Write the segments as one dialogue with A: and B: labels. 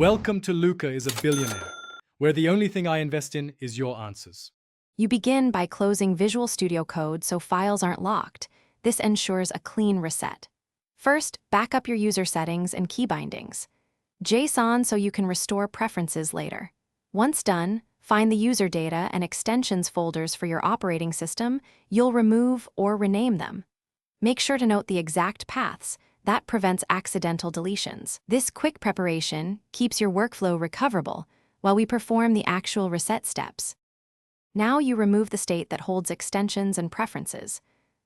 A: Welcome to Luca is a Billionaire, where the only thing I invest in is your answers.
B: You begin by closing Visual Studio Code so files aren't locked. This ensures a clean reset. First, back up your user settings and key bindings. JSON so you can restore preferences later. Once done, find the user data and extensions folders for your operating system. You'll remove or rename them. Make sure to note the exact paths. That prevents accidental deletions. This quick preparation keeps your workflow recoverable while we perform the actual reset steps. Now you remove the state that holds extensions and preferences.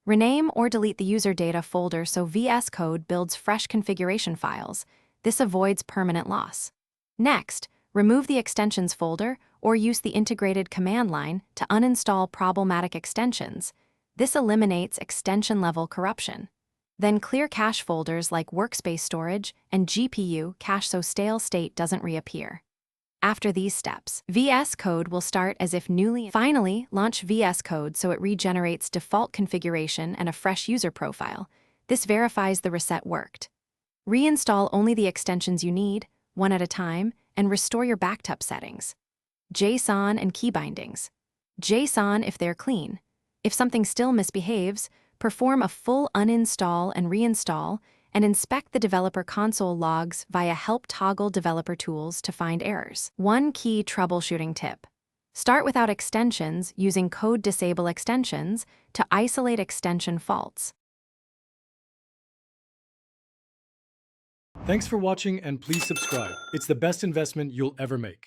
B: Rename or delete the user data folder so VS Code builds fresh configuration files. This avoids permanent loss. Next, remove the extensions folder or use the integrated command line to uninstall problematic extensions. This eliminates extension-level corruption. Then clear cache folders like workspace storage and GPU cache so stale state doesn't reappear. After these steps, VS Code will start as if newly. Finally, launch VS Code so it regenerates default configuration and a fresh user profile. This verifies the reset worked. Reinstall only the extensions you need, one at a time, and restore your backed up settings. JSON and key bindings. JSON if they're clean. If something still misbehaves, perform a full uninstall and reinstall, and inspect the developer console logs via Help Toggle Developer Tools to find errors. One key troubleshooting tip. Start without extensions using Code Disable Extensions to isolate extension faults.
A: Thanks for watching and please subscribe. It's the best investment you'll ever make.